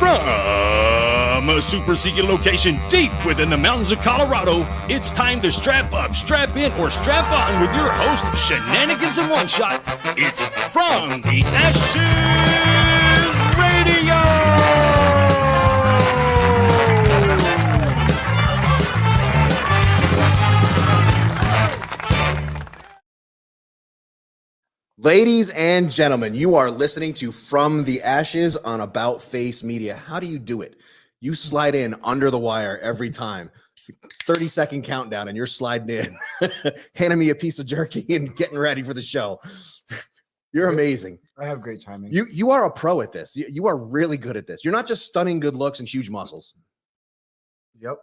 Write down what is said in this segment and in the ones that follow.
From a super secret location deep within the mountains of Colorado, it's time to strap up, strap in, or strap on with your host, Shenanigans in One Shot. It's From the Ashes Radio! Ladies and gentlemen, you are listening to From the Ashes on About Face Media. How do you do it? You slide in under the wire every time. 30-second countdown, and you're sliding in, handing me a piece of jerky and getting ready for the show. You're amazing. I have great timing. You are a pro at this. You are really good at this. You're not just stunning good looks and huge muscles. Yep.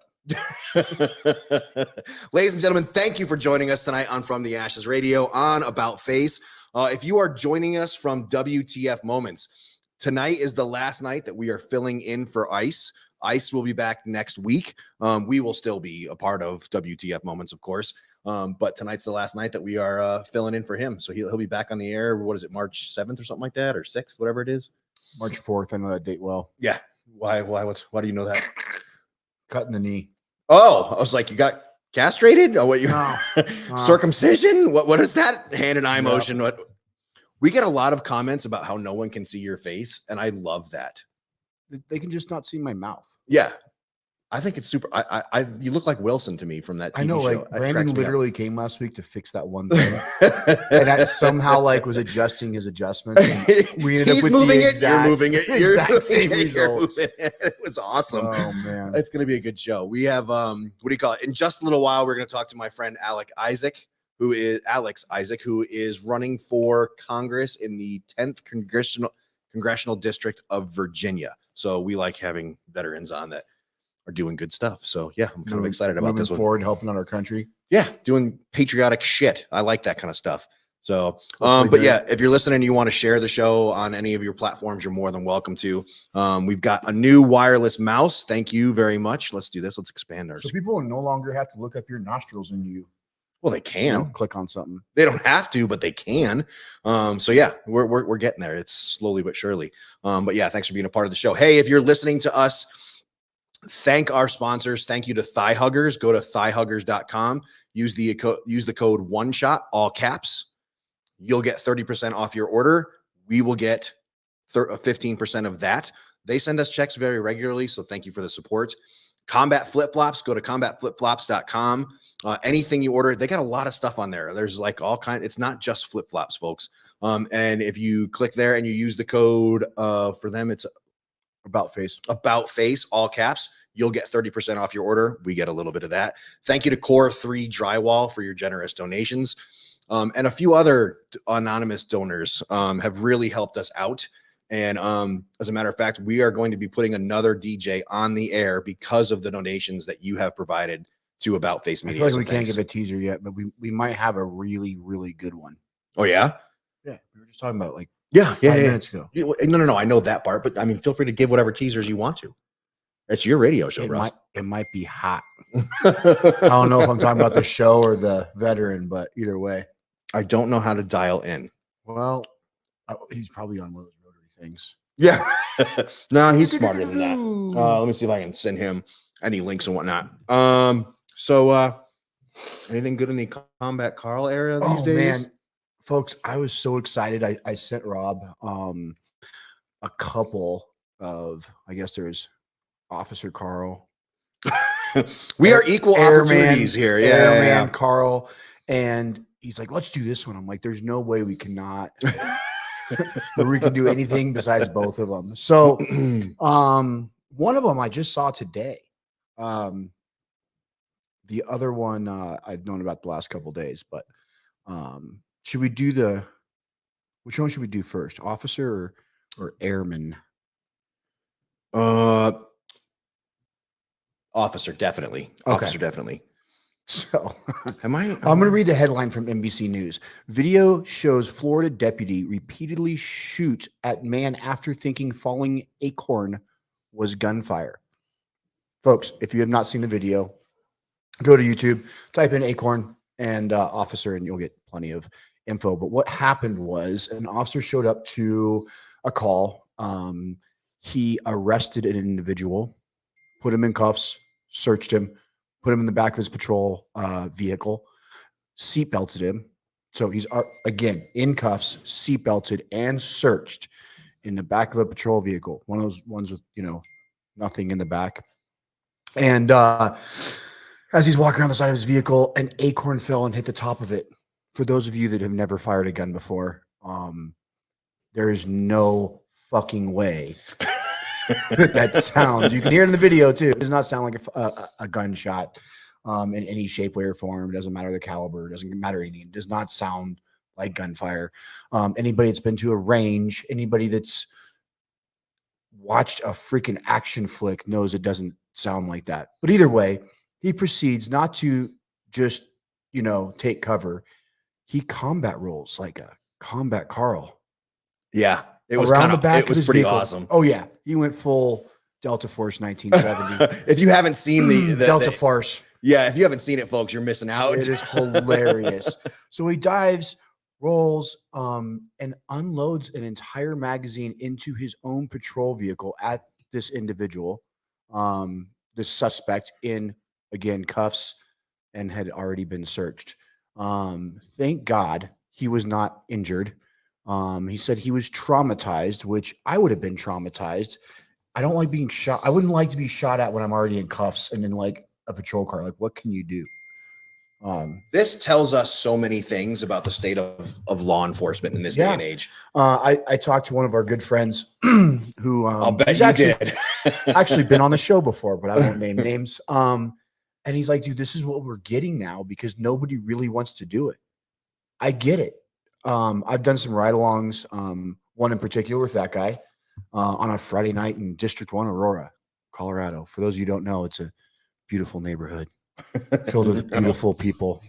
Ladies and gentlemen, thank you for joining us tonight on From the Ashes Radio on About Face. If you are joining us from WTF Moments, tonight is the last night that we are filling in for Ice. Ice will be back next week. We will still be a part of WTF Moments, of course. But tonight's the last night that we are filling in for him. So he'll be back on the air. What is it, March 7th or something like that, or 6th, whatever it is? March 4th. I know that date well. Yeah. Why do you know that? Cutting the knee. Oh, I was like, you got castrated? Oh, what you No. Circumcision? What is that? Hand and eye motion. What? We get a lot of comments about how no one can see your face, and I love that. They can just not see my mouth. Yeah. I think it's super. You look like Wilson to me from that TV I know, show. like Brandon literally came last week to fix that one thing, and I somehow was adjusting his adjustments. And we ended up with moving the it. exact, You're moving it. You're exact same moving it, you're results. moving it. It was awesome. Oh man, It's going to be a good show. We have what do you call it? In just a little while, we're going to talk to my friend Alex Issac, who is running for Congress in the 10th Congressional District of Virginia. So we like having veterans on that are doing good stuff. So yeah, I'm kind of excited about this one. Moving forward, helping out our country. Yeah, doing patriotic shit. I like that kind of stuff. So, but yeah, if you're listening and you want to share the show on any of your platforms, you're more than welcome to. We've got a new wireless mouse. Thank you very much. Let's do this. Let's expand ours. So people no longer have to look up your nostrils and you. Well, they can click on something. They don't have to, but they can. So yeah, we're getting there. It's slowly but surely. But yeah, thanks for being a part of the show. Hey, if you're listening to us, thank our sponsors. Thank you to Thigh Huggers. Go to thighhuggers.com. Use the code ONESHOT, all caps. You'll get 30% off your order. We will get 15% of that. They send us checks very regularly, so thank you for the support. Combat Flip-Flops. Go to combatflipflops.com. Anything you order, they got a lot of stuff on there. There's like all kinds. It's not just flip-flops, folks. And if you click there and you use the code for them, it's About Face, all caps. You'll get 30% off your order. We get a little bit of that. Thank you to Core 3 Drywall for your generous donations. And a few other anonymous donors have really helped us out. And as a matter of fact, we are going to be putting another DJ on the air because of the donations that you have provided to About Face Media. I feel like we can't give a teaser yet, but we might have a really, really good one. Oh, yeah? Yeah. We were just talking about it like 5 minutes ago. No. I know that part, but I mean, feel free to give whatever teasers you want to. It's your radio show, Russ. It might be hot. I don't know if I'm talking about the show or the veteran, but either way. I don't know how to dial in. Well, he's probably on one of those rotary things. Yeah. No, he's smarter than that. Let me see if I can send him any links and whatnot. So anything good in the Combat Carl area these days? Man. Folks, I was so excited. I sent Rob a couple of, I guess there's Officer Carl. We are equal opportunities here. Yeah, Airman Carl. And he's like, let's do this one. I'm like, there's no way we cannot. We can do anything besides both of them. So one of them I just saw today. The other one I've known about the last couple of days, but should we do which one should we do first? Officer or airman? Officer, definitely. Okay. Officer, definitely. So I'm going to read the headline from NBC News. Video shows Florida deputy repeatedly shoots at man after thinking falling acorn was gunfire. Folks, if you have not seen the video, go to YouTube, type in acorn and officer, and you'll get plenty of info. But what happened was an officer showed up to a call. he arrested an individual, put him in cuffs, searched him, put him in the back of his patrol vehicle, seatbelted him. So he's, again, in cuffs, seatbelted, and searched in the back of a patrol vehicle. One of those ones with, nothing in the back. And as he's walking around the side of his vehicle, an acorn fell and hit the top of it. For those of you that have never fired a gun before, there is no fucking way that sounds. You can hear it in the video too. It does not sound like a gunshot in any shape, way, or form. It doesn't matter the caliber. It doesn't matter anything. It does not sound like gunfire. Anybody that's been to a range, anybody that's watched a freaking action flick knows it doesn't sound like that. But either way, he proceeds not to just, take cover. He combat rolls like a combat Carl. Yeah. It was around the back. It was pretty awesome. Oh yeah. He went full Delta Force 1970. If you haven't seen the Delta Force. Yeah. If you haven't seen it, folks, you're missing out. It is hilarious. So he dives, rolls, and unloads an entire magazine into his own patrol vehicle at this individual, this suspect, in, again, cuffs, and had already been searched. Thank God he was not injured. He said he was traumatized, which I would have been traumatized. I don't like being shot. I wouldn't like to be shot at when I'm already in cuffs and in like a patrol car. Like, what can you do? This tells us so many things about the state of law enforcement in this day and age. I talked to one of our good friends who I'll bet you did. actually been on the show before, but I won't name names. And he's like, dude, this is what we're getting now because nobody really wants to do it. I get it. I've done some ride-alongs, one in particular with that guy on a Friday night in District 1, Aurora, Colorado. For those of you who don't know, it's a beautiful neighborhood filled with beautiful people.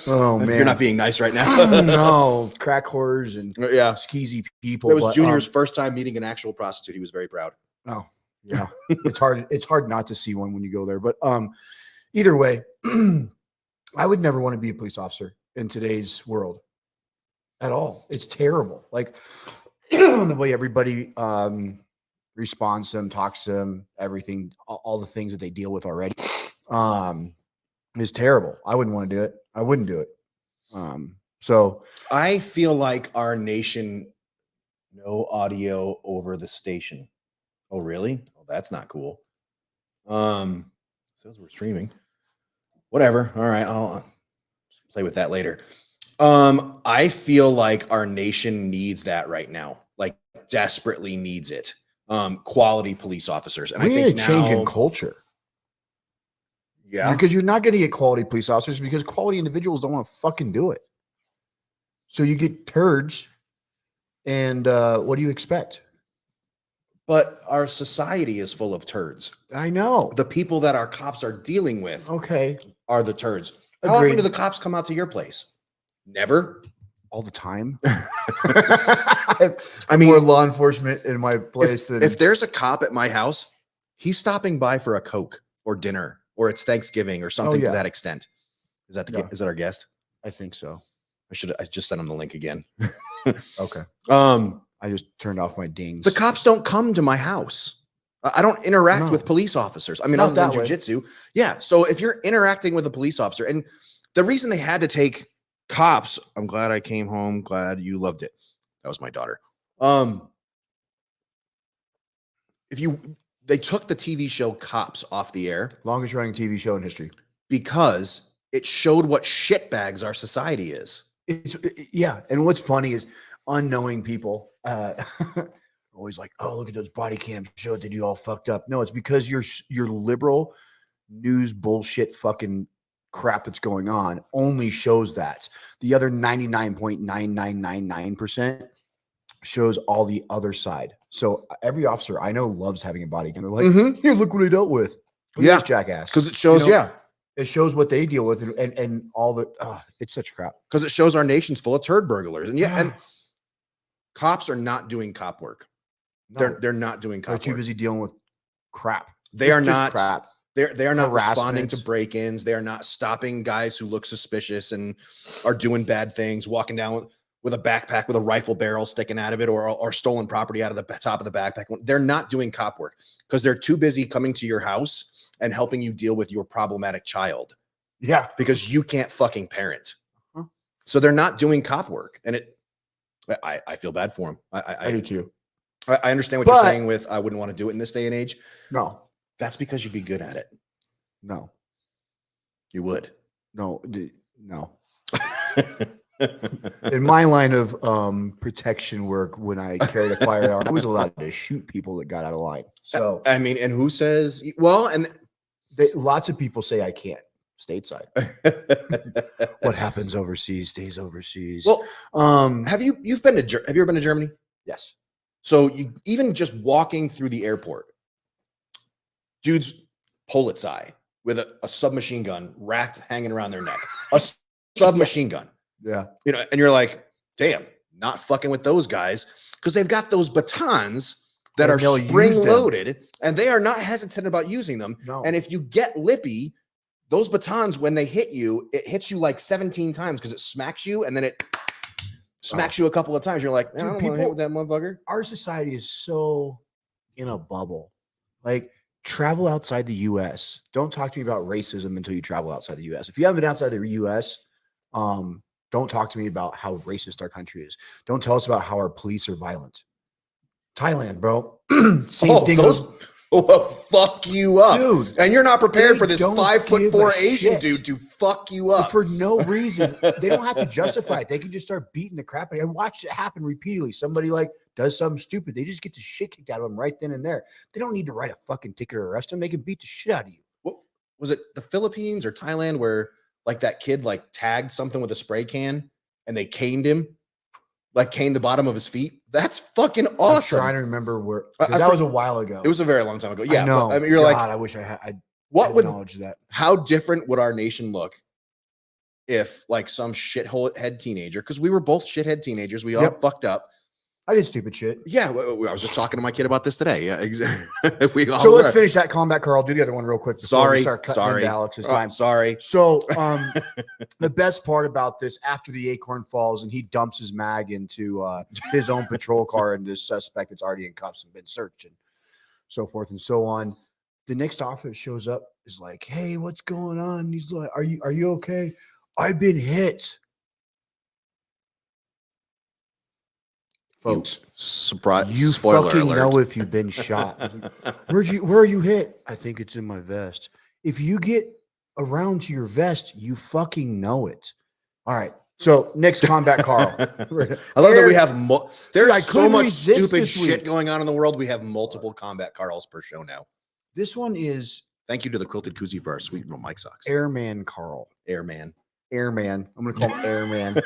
Oh, man. You're not being nice right now. No, crack whores and skeezy people. That was Junior's first time meeting an actual prostitute. He was very proud. Oh, yeah. It's hard not to see one when you go there. But either way, I would never want to be a police officer in today's world at all. It's terrible. Like the way everybody responds to them, talks to them, everything, all the things that they deal with already is terrible. I wouldn't want to do it. I wouldn't do it. So I feel like our nation, no audio over the station. Oh, really? Oh, that's not cool. Says we're streaming. Whatever. All right. I'll play with that later. I feel like our nation needs that right now. Like desperately needs it. Quality police officers. And we I think need a change in culture. Yeah. Because you're not going to get quality police officers because quality individuals don't want to fucking do it. So you get turds. And what do you expect? But our society is full of turds. I know. The people that our cops are dealing with are the turds. How often do the cops come out to your place? Never. All the time. I mean, more law enforcement in my place than if there's a cop at my house, he's stopping by for a Coke or dinner or it's Thanksgiving or something to that extent. Is that is that our guest? I think so. I just sent him the link again. Okay. I just turned off my dings. The cops don't come to my house. I don't interact with police officers. I mean, other than jujitsu. Yeah. So if you're interacting with a police officer, and the reason they had to take cops, I'm glad I came home. Glad you loved it. That was my daughter. They took the TV show Cops off the air. Longest running TV show in history. Because it showed what shitbags our society is. And what's funny is unknowing people always like, oh, look at those body cams, show what they do all fucked up. No, it's because your liberal news bullshit fucking crap that's going on only shows that. The other 99.9999% shows all the other side. So every officer I know loves having a body cam. They're like, yeah, look what I dealt with. Look at this jackass. Because it shows, it shows what they deal with and all the it's such crap. Because it shows our nation's full of turd burglars. And and cops are not doing cop work. No. They're not doing cop work. They're too busy dealing with crap. They are not crap. They are not responding to break-ins. They are not stopping guys who look suspicious and are doing bad things, walking down. with a backpack with a rifle barrel sticking out of it, or stolen property out of the top of the backpack. They're not doing cop work because they're too busy coming to your house and helping you deal with your problematic child. Yeah. Because you can't fucking parent. So they're not doing cop work. And I feel bad for them. I do too. I understand what you're saying with, I wouldn't want to do it in this day and age. No. That's because you'd be good at it. No. You would. No. No. In my line of protection work, when I carried a firearm, I was allowed to shoot people that got out of line. So I mean, and who says? Well, and lots of people say I can't stateside. What happens overseas stays overseas. Well, have you ever been to Germany? Yes. So you even just walking through the airport, dudes Polizei with a submachine gun wrapped hanging around their neck, a submachine gun. Yeah. And you're like, damn, not fucking with those guys, because they've got those batons that are spring loaded and they are not hesitant about using them. No. And if you get lippy, those batons, when they hit you, it hits you like 17 times because it smacks you and then it smacks you a couple of times. You're like, I don't want to hit with that motherfucker. Our society is so in a bubble. Like, travel outside the U.S. Don't talk to me about racism until you travel outside the U.S. If you haven't been outside the U.S., don't talk to me about how racist our country is. Don't tell us about how our police are violent. Thailand, bro. Same thing. Will fuck you up, dude. And you're not prepared for this 5'4" Asian dude to fuck you up for no reason. They don't have to justify it. They can just start beating the crap out of you. I watched it happen repeatedly. Somebody does something stupid. They just get the shit kicked out of them right then and there. They don't need to write a fucking ticket or arrest them. They can beat the shit out of you. What was it? The Philippines or Thailand where that kid tagged something with a spray can and they caned him, caned the bottom of his feet. That's fucking awesome. I'm trying to remember where that was a while ago. It was a very long time ago. Yeah, I know. I mean, you're God, I wish I had. What would acknowledge that? How different would our nation look if some shithead teenager? Because we were both shithead teenagers. We all fucked up. I did stupid shit. Yeah, I was just talking to my kid about this today. Yeah, exactly. So let's finish that combat, Carl. I'll do the other one real quick. Sorry. Alex's time. Sorry. So the best part about this, after the acorn falls and he dumps his mag into his own patrol car and this suspect that's already in cuffs and been searched and so forth and so on, the next officer shows up is like, "Hey, what's going on?" And he's like, "Are you okay? I've been hit." Folks, surprise! You spoiler fucking alert. know if you've been shot. Where are you hit? I think it's in my vest. If you get around to your vest, you fucking know it. All right. So next combat, Carl. I love that we have there's so much stupid shit going on in the world. We have multiple combat Carls per show now. This one is thank you to the Quilted Koozie for our sweet little mic socks. Airman Carl. Airman. I'm gonna call him Airman.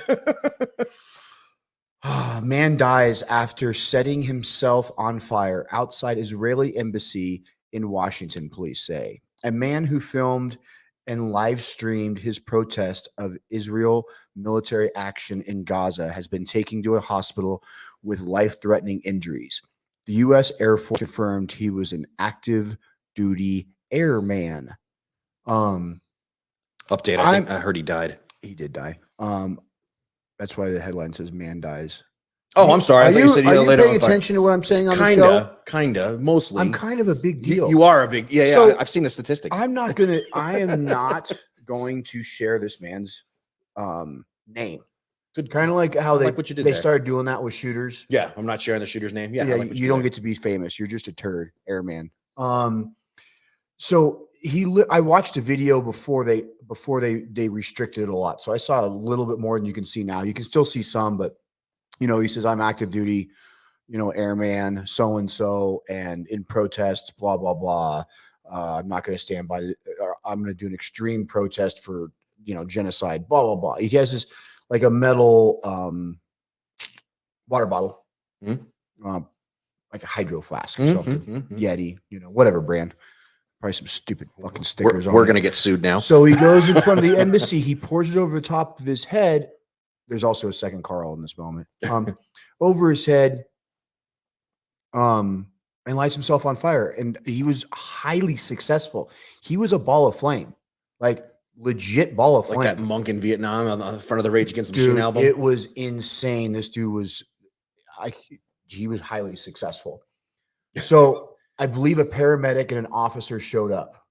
Man dies after setting himself on fire outside Israeli embassy in Washington, police say. A man who filmed and live streamed his protest of Israel military action in Gaza has been taken to a hospital with life-threatening injuries. The U.S. Air Force confirmed he was an active duty airman. Update. I heard he died. He did die. That's why the headline says "Man dies." Oh, I'm sorry. Are you paying attention to what I'm saying on the show? Kinda, mostly. I'm kind of a big deal. You are a big, yeah. So I've seen the statistics. I am not going to share this man's name. Good. Kind of like how they they started doing that with shooters. Yeah, I'm not sharing the shooter's name. Yeah, you don't get to be famous. You're just a turd, airman. So I watched a video before they restricted it a lot. So I saw a little bit more than you can see now. You can still see some, but he says, "I'm active duty, airman, so-and-so, and in protests, blah, blah, blah. I'm not going to stand by I'm going to do an extreme protest for, genocide, blah, blah, blah." He has this a metal water bottle, like a hydro flask or something, Yeti, whatever brand. Probably some stupid fucking stickers on it. We're going to get sued now. So he goes in front of the embassy. He pours it over the top of his head. There's also a second Carl in this moment. Over his head, and lights himself on fire. And he was highly successful. He was a ball of flame. legit ball of flame. Like that monk in Vietnam on the front of the Rage Against the Dude, Machine album. it was insane. This dude was, he was highly successful. So I believe a paramedic and an officer showed up.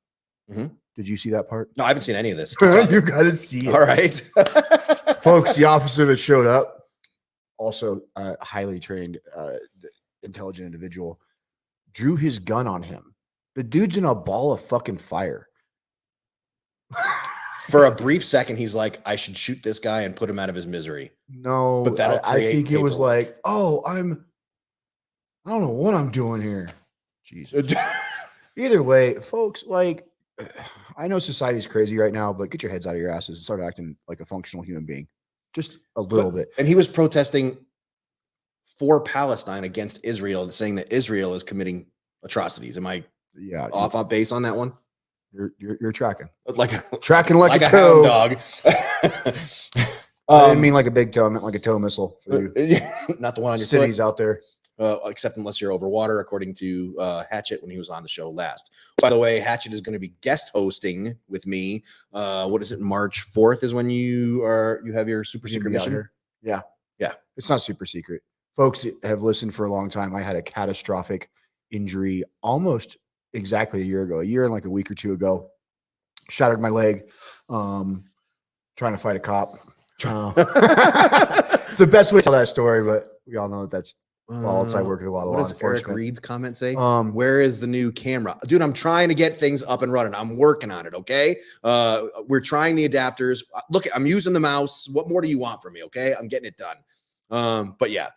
Mhm. Did you see that part? No, I haven't seen any of this. You got to see it. All right. Folks, the officer that showed up, also a highly trained, intelligent individual, drew his gun on him. The dude's in a ball of fucking fire. For a brief second, he's like, I should shoot this guy and put him out of his misery. No, But that'll I think it was paperwork. like, oh, I don't know what I'm doing here. Jesus. Either way, folks, like, I know society's crazy right now, but get your heads out of your asses and start acting like a functional human being. Just a little bit. And he was protesting for Palestine against Israel, saying that Israel is committing atrocities. Am I off on base on that one? You're tracking. Like Tracking like a hound toe. dog. I didn't mean like a big toe, I meant like a toe missile for you Not the one on your cities foot. out there. Except unless you're over water, according to Hatchet when he was on the show last. By the way, Hatchet is going to be guest hosting with me. What is it? March 4th is when you have your super secret mission. Yeah. Yeah. It's not super secret. Folks that have listened for a long time. I had a catastrophic injury almost exactly a year and like a week or two ago. Shattered my leg. Trying to fight a cop. It's the best way to tell that story, but we all know that that's false. I work with a lot of What law does Eric enforcement. Reed's comment say? Where Where is the new camera? Dude, I'm trying to get things up and running. I'm working on it, okay? We're trying the adapters. Look, I'm using the mouse. What more do you want from me, okay? I'm getting it done. But yeah,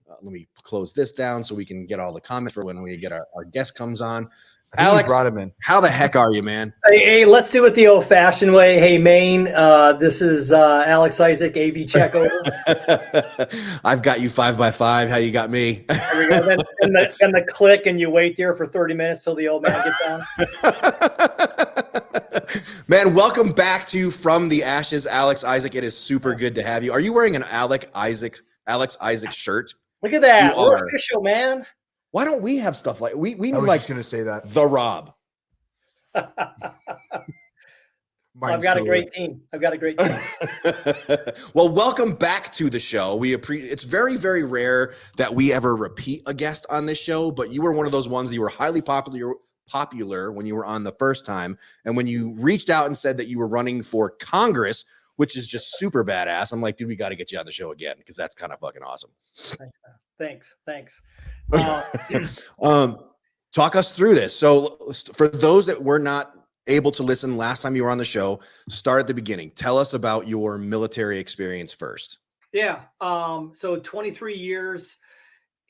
let me close this down so we can get all the comments for when we get our guest comes on. Alex, brought him in. How the heck are you, man? Hey, let's do it the old-fashioned way. Hey, Maine, this is Alex Issac, AV check over. I've got you 5x5. How you got me? There we go. Then the click, and you wait there for 30 minutes till the old man gets on. Man, welcome back to From the Ashes, Alex Issac. It is super good to have you. Are you wearing an Alex Issac shirt? Look at that. You We're are. official, man. Why don't we have stuff like we I need was like just gonna say that. the Rob? I've Mine's got a cooler. great team. Well, welcome back to the show. It's very, very rare that we ever repeat a guest on this show, but you were one of those ones that you were highly popular when you were on the first time. And when you reached out and said that you were running for Congress, which is just super badass, I'm like, dude, we got to get you on the show again because that's kind of fucking awesome. Thanks. Talk us through this. So for those that were not able to listen last time you were on the show, start at the beginning. Tell us about your military experience first. Yeah. So 23 years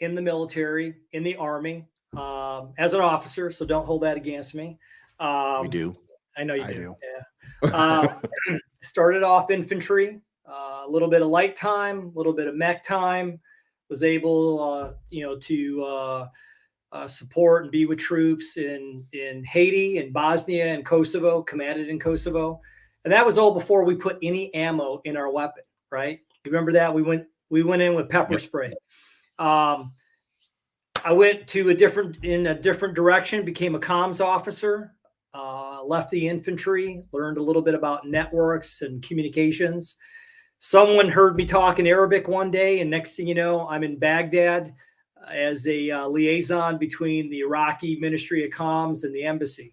in the military, in the Army, as an officer. So don't hold that against me. We do. I know you do. Yeah. Started off infantry, a little bit of light time, a little bit of mech time. Was able, to support and be with troops in Haiti and Bosnia and Kosovo, commanded in Kosovo, and that was all before we put any ammo in our weapon. Right? You remember that we went in with pepper spray. I went to a different direction, became a comms officer. Left the infantry, learned a little bit about networks and communications. Someone heard me talk in Arabic one day, and next thing you know, I'm in Baghdad as a liaison between the Iraqi Ministry of Comms and the embassy.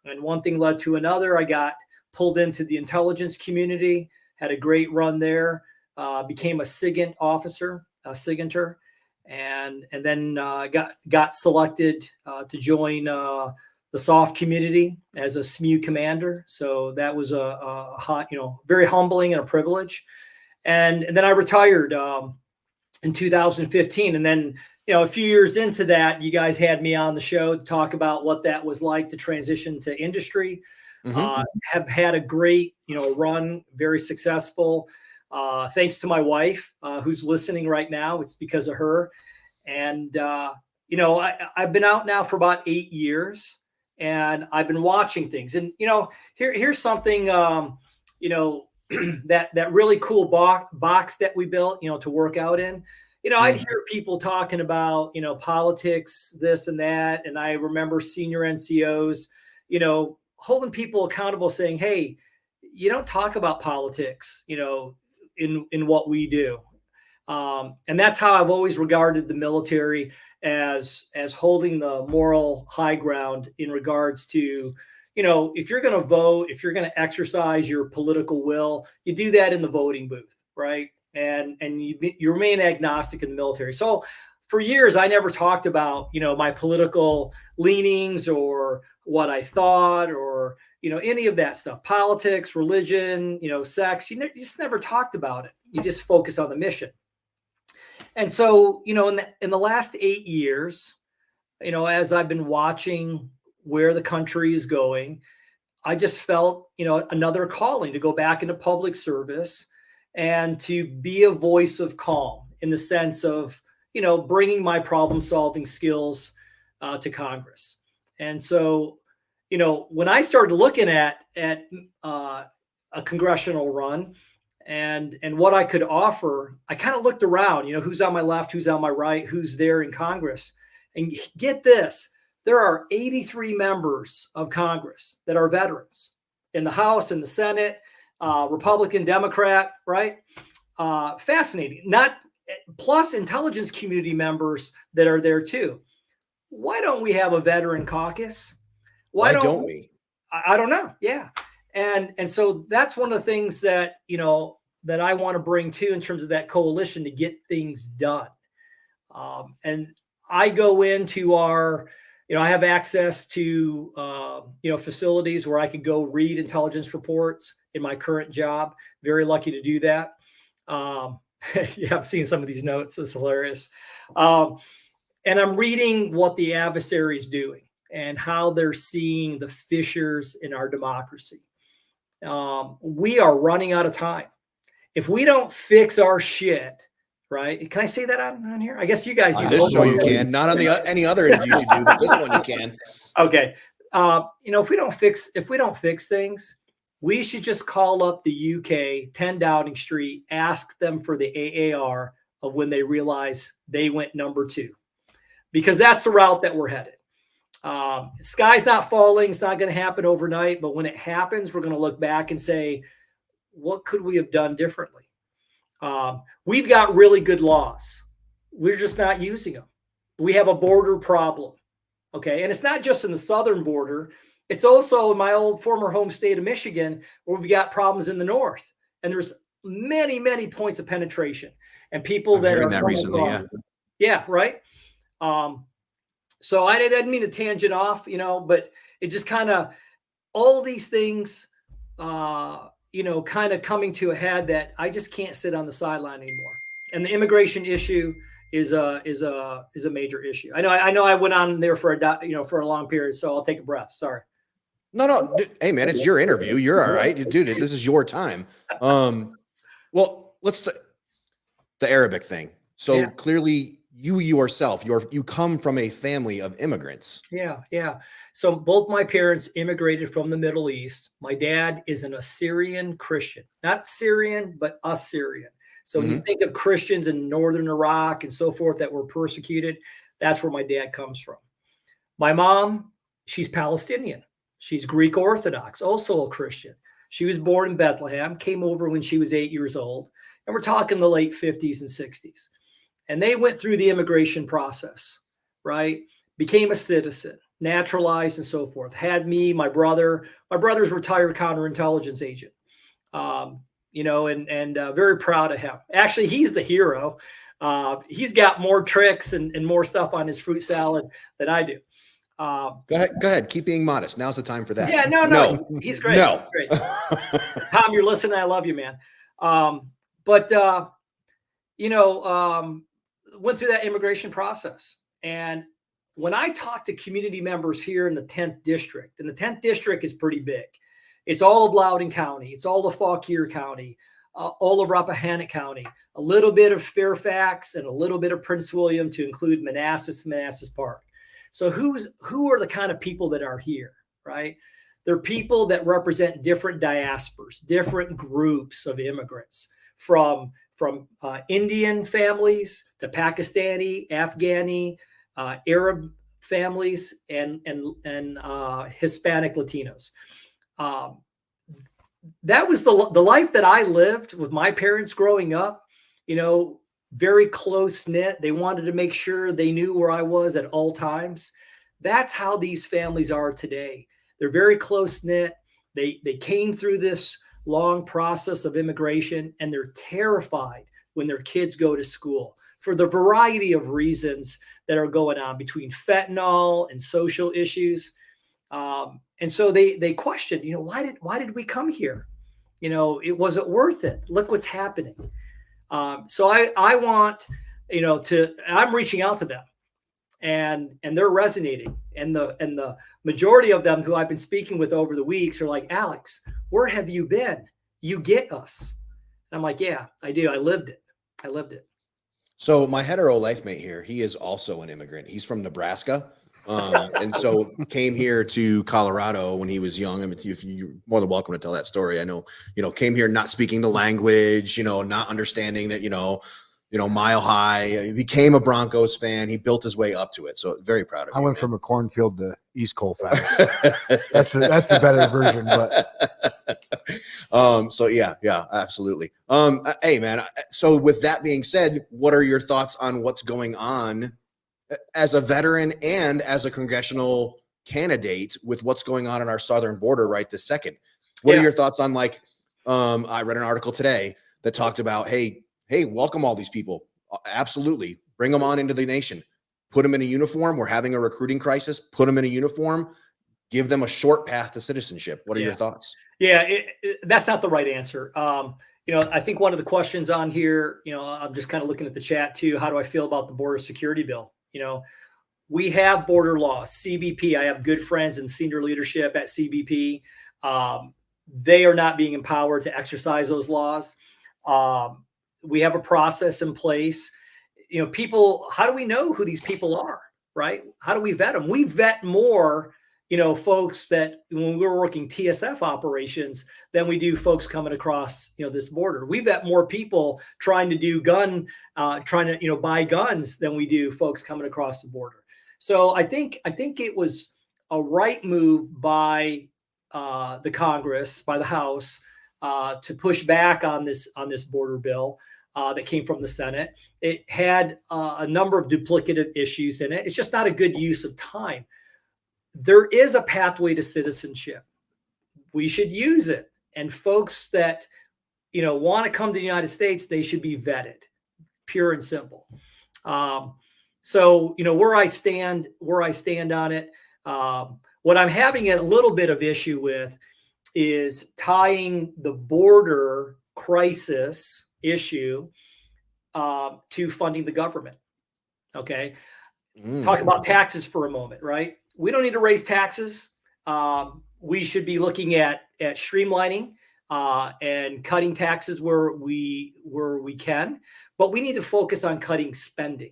And one thing led to another. I got pulled into the intelligence community, had a great run there, became a SIGINT officer, a SIGINTer, and then got selected to join the SOF community as a SMU commander. So that was a hot, very humbling and a privilege. And then I retired in 2015. And then, a few years into that, you guys had me on the show to talk about what that was like to transition to industry. Mm-hmm. Have had a great, run, very successful. Thanks to my wife, who's listening right now. It's because of her. And, I've been out now for about 8 years. And I've been watching things, and here's something, that really cool box that we built, to work out in. I'd hear people talking about, politics, this and that, and I remember senior NCOs, holding people accountable, saying, "Hey, you don't talk about politics, in what we do. And that's how I've always regarded the military, as holding the moral high ground in regards to, if you're going to vote, if you're going to exercise your political will, you do that in the voting booth, right? And you remain agnostic in the military. So for years, I never talked about, my political leanings or what I thought, or, any of that stuff, politics, religion, sex. You just never talked about it. You just focus on the mission. And so, in the last 8 years, as I've been watching where the country is going, I just felt, another calling to go back into public service and to be a voice of calm, in the sense of, bringing my problem solving skills to Congress. And so, when I started looking at a congressional run and what I could offer, I kind of looked around, who's on my left, who's on my right, who's there in Congress. And get this, there are 83 members of Congress that are veterans in the House and the Senate, Republican, Democrat, right? Fascinating. Not plus intelligence community members that are there too. Why don't we have a veteran caucus? Why don't we? I don't know. Yeah. And so that's one of the things that, that I want to bring to, in terms of that coalition, to get things done. And I go into our, I have access to, facilities where I could go read intelligence reports in my current job. Very lucky to do that. Yeah, I've seen some of these notes. It's hilarious. And I'm reading what the adversary is doing and how they're seeing the fissures in our democracy. We are running out of time. If we don't fix our shit, right? Can I say that on here? I guess you guys. On this show you can, not on any other interviews you do, but this one you can. Okay. If we don't fix things, we should just call up the UK, 10 Downing Street, ask them for the AAR of when they realize they went number 2, because that's the route that we're headed. Sky's not falling. It's not going to happen overnight, but when it happens, we're going to look back and say, what could we have done differently? We've got really good laws. We're just not using them. We have a border problem. Okay. And it's not just in the southern border. It's also in my old former home state of Michigan, where we've got problems in the north. And there's many, many points of penetration and people that are that recently. Yeah. Yeah. Right. So I didn't mean to tangent off, but it just kind of, all these things, kind of coming to a head that I just can't sit on the sideline anymore. And the immigration issue is a major issue. I know I went on there for a long period, so I'll take a breath. Sorry. No. Hey man, it's your interview. You're all right. Dude, this is your time. Well, let's the Arabic thing. So yeah. Clearly you yourself, you come from a family of immigrants. Yeah. So both my parents immigrated from the Middle East. My dad is an Assyrian Christian, not Syrian, but Assyrian. So when you think of Christians in northern Iraq and so forth that were persecuted, that's where my dad comes from. My mom, she's Palestinian. She's Greek Orthodox, also a Christian. She was born in Bethlehem, came over when she was 8 years old, and we're talking the late 50s and 60s. And they went through the immigration process, right? Became a citizen, naturalized and so forth. Had me, my brother's retired counterintelligence agent, and very proud of him. Actually, he's the hero. He's got more tricks and more stuff on his fruit salad than I do. Go ahead. Keep being modest. Now's the time for that. Yeah, no. He's great. No. He's great. Tom, you're listening. I love you, man. Went through that immigration process. And when I talk to community members here in the 10th district, and the 10th district is pretty big. It's all of Loudoun County. It's all of Fauquier County, all of Rappahannock County, a little bit of Fairfax, and a little bit of Prince William to include Manassas Park. So who are the kind of people that are here, right? They're people that represent different diasporas, different groups of immigrants, from Indian families to Pakistani, Afghani, Arab families, and Hispanic Latinos. that was the life that I lived with my parents growing up, very close knit. They wanted to make sure they knew where I was at all times. That's how these families are today. They're very close knit. They came through this long process of immigration, and they're terrified when their kids go to school for the variety of reasons that are going on between fentanyl and social issues. And so they questioned, why did we come here? It wasn't worth it. Look what's happening. So I want, I'm reaching out to them, and they're resonating. And the majority of them who I've been speaking with over the weeks are like, Alex, where have you been? You get us. And I'm like, yeah, I do. I lived it. So my hetero life mate here, he is also an immigrant. He's from Nebraska. And so came here to Colorado when he was young. I mean, if you're more than welcome to tell that story. I know, came here not speaking the language, not understanding that, Mile High. He became a Broncos fan. He built his way up to it. So very proud of him. I went from a cornfield to East Colfax. That's the better version. But so yeah, absolutely. Hey man. So with that being said, what are your thoughts on what's going on as a veteran and as a congressional candidate with what's going on our southern border right this second? What are your thoughts on I read an article today that talked about, hey, welcome all these people. Absolutely. Bring them on into the nation. Put them in a uniform. We're having a recruiting crisis. Put them in a uniform. Give them a short path to citizenship. What are your thoughts? Yeah, that's not the right answer. I think one of the questions on here, I'm just kind of looking at the chat too. How do I feel about the border security bill? We have border laws, CBP. I have good friends in senior leadership at CBP. They are not being empowered to exercise those laws. We have a process in place. People, how do we know who these people are, right? How do we vet them? We vet more, folks that when we were working TSF operations than we do folks coming across, this border. We vet more people trying to do trying to, buy guns than we do folks coming across the border. So I think it was a right move by the Congress, by the House, to push back on this border bill that came from the Senate. It had a number of duplicative issues in it. It's just not a good use of time. There is a pathway to citizenship. We should use it. And folks that, want to come to the United States, they should be vetted, pure and simple. So, where I stand on it, what I'm having a little bit of issue with is tying the border crisis issue to funding the government. Okay. Talk about taxes for a moment, right? We don't need to raise taxes. We should be looking at streamlining and cutting taxes where we can, but we need to focus on cutting spending.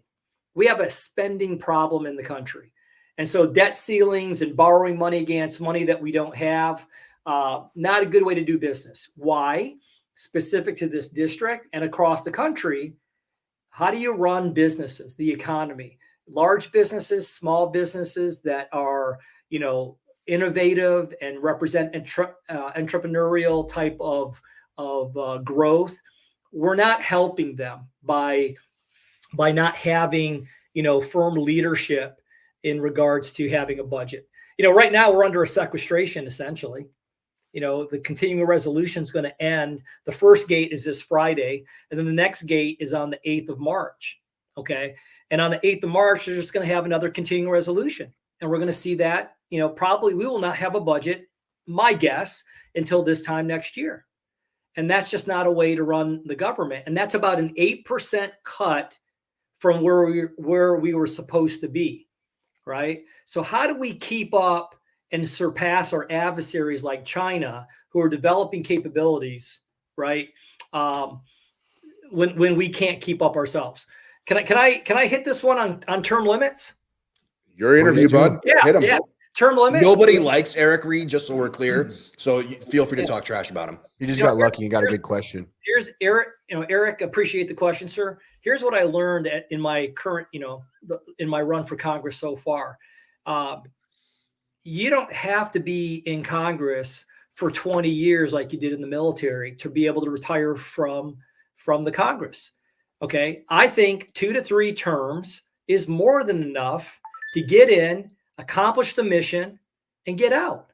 We have a spending problem in the country. And so debt ceilings and borrowing money against money that we don't have, not a good way to do business. Why? Specific to this district and across the country, how do you run businesses, the economy? Large businesses, small businesses that are, innovative and represent entrepreneurial type of growth. We're not helping them by not having, firm leadership in regards to having a budget. Right now we're under a sequestration, essentially. The continuing resolution is going to end. The first gate is this Friday, and then the next gate is on the 8th of March. Okay. And on the 8th of March, they're just going to have another continuing resolution. And we're going to see that, probably we will not have a budget, my guess, until this time next year. And that's just not a way to run the government. And that's about an 8% cut from where we were supposed to be. Right. So how do we keep up and surpass our adversaries like China, who are developing capabilities, right? When we can't keep up ourselves. Can I hit this one on term limits? Your interview, bud. Yeah, hit him. Yeah. Term limits. Nobody likes Eric Reed, just so we're clear. So feel free to talk trash about him. You just got lucky and got a good question. Here's Eric. Eric, appreciate the question, sir. Here's what I learned in my current, in my run for Congress so far. You don't have to be in Congress for 20 years like you did in the military to be able to retire from the Congress. Okay. I think 2 to 3 terms is more than enough to get in, accomplish the mission, and get out.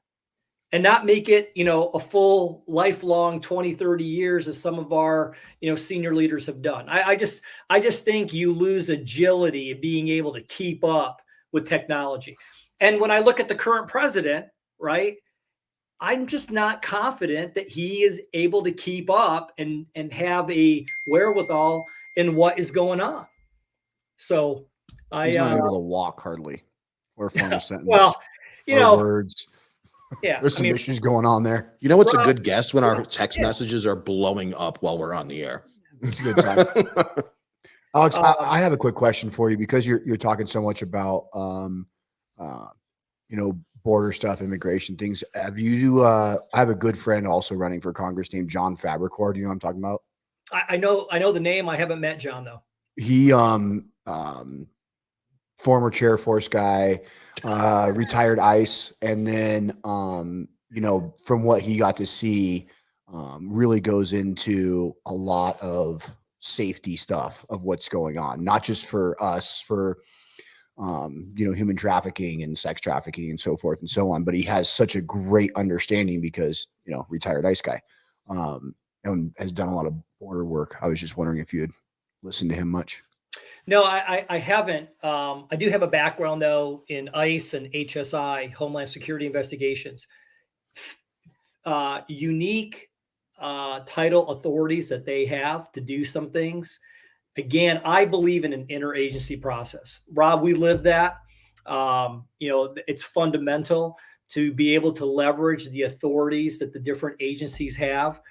And not make it, a full lifelong 20, 30 years as some of our, senior leaders have done. I just think you lose agility of being able to keep up with technology. And when I look at the current president, right, I'm just not confident that he is able to keep up and have a wherewithal in what is going on. So he's not able to walk hardly or form a sentence. Well, words. Yeah, there's some issues going on there. You know what's a good guess? When our text messages are blowing up while we're on the air. It's a good sign. Alex, I have a quick question for you because you're talking so much about border stuff, immigration things. Have you? I have a good friend also running for Congress named John Fabricor. Do you know what I'm talking about? I know the name. I haven't met John though. He former Chair Force guy, retired ICE, and then from what he got to see, really goes into a lot of safety stuff of what's going on, not just for us, for human trafficking and sex trafficking and so forth and so on. But he has such a great understanding because retired ICE guy, and has done a lot of border work. I was just wondering if you had listened to him much. No, I haven't. I do have a background, though, in ICE and HSI, Homeland Security Investigations. Unique title authorities that they have to do some things. Again, I believe in an interagency process. Rob, we live that. It's fundamental to be able to leverage the authorities that the different agencies have.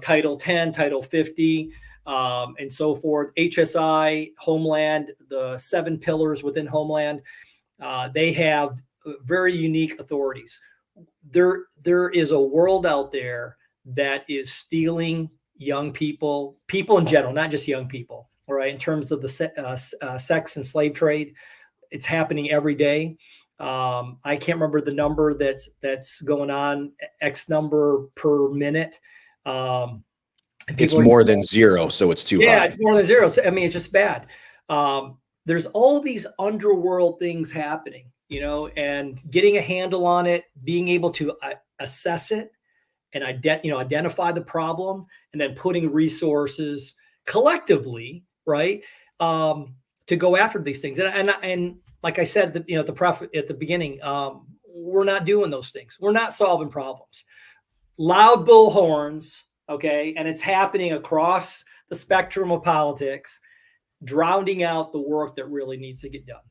Title 10, Title 50. And so forth. HSI, Homeland, the 7 pillars within Homeland, they have very unique authorities. There is a world out there that is stealing young people in general, not just young people, all right, in terms of the sex and slave trade. It's happening every day. I can't remember the number that's going on, X number per minute. It's more than 0, so it's too high. Yeah, it's more than 0. So, it's just bad. There's all these underworld things happening, and getting a handle on it, being able to assess it and identify the problem, and then putting resources collectively, right, to go after these things. And like I said, at the beginning, we're not doing those things. We're not solving problems. Loud bullhorns. Okay. And it's happening across the spectrum of politics, drowning out the work that really needs to get done.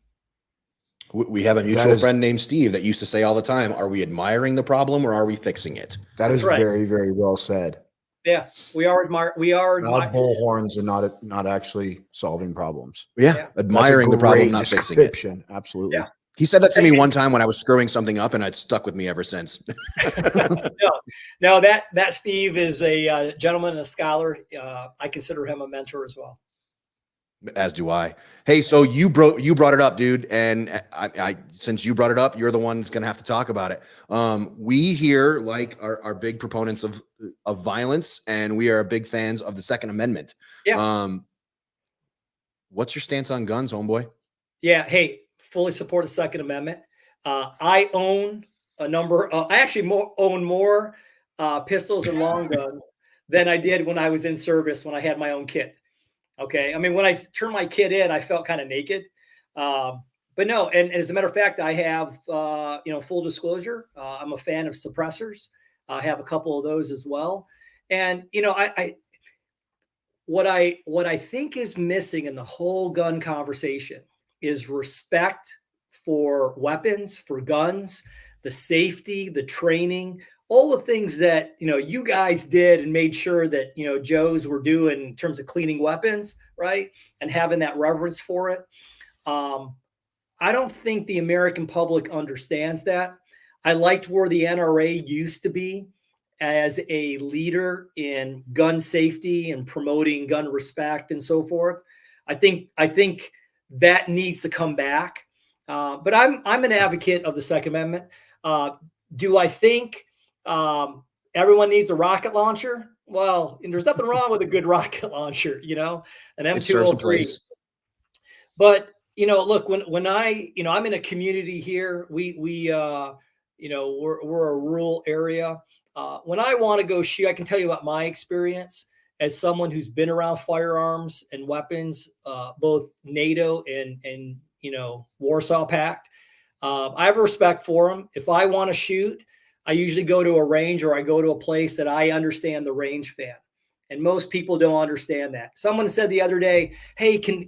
We have a mutual friend named Steve that used to say all the time, are we admiring the problem or are we fixing it? That is right. Very, very well said. Yeah. We are loud bullhorns and not actually solving problems. Yeah. Admiring the problem, not fixing it. Absolutely. Yeah. He said that to me one time when I was screwing something up, and it's stuck with me ever since. No, that Steve is a gentleman and a scholar. I consider him a mentor as well. As do I. Hey, so you brought it up, dude, and I since you brought it up, you're the one that's going to have to talk about it. We here are big proponents of violence, and we are big fans of the Second Amendment. Yeah. What's your stance on guns, homeboy? Yeah. Hey. Fully support the Second Amendment. I own a number. I actually own more pistols and long guns than I did when I was in service, when I had my own kit. Okay. When I turned my kit in, I felt kind of naked. But no, and as a matter of fact, I have, full disclosure. I'm a fan of suppressors. I have a couple of those as well. And, what I think is missing in the whole gun conversation is respect for weapons, for guns, the safety, the training, all the things that, you guys did and made sure that, Joes were doing in terms of cleaning weapons, right? And having that reverence for it. I don't think the American public understands that. I liked where the NRA used to be as a leader in gun safety and promoting gun respect and so forth. I think that needs to come back. But I'm an advocate of the Second Amendment. Do I think everyone needs a rocket launcher. Well, and there's nothing wrong with a good rocket launcher, an It serves a M203. place. But look, when I, I'm in a community here. We're a rural area. When I want to go shoot, I can tell you about my experience as someone who's been around firearms and weapons, both NATO and Warsaw Pact. I have respect for them. If I want to shoot, I usually go to a range or I go to a place that I understand the range fan. And most people don't understand that. Someone said the other day, "Hey, can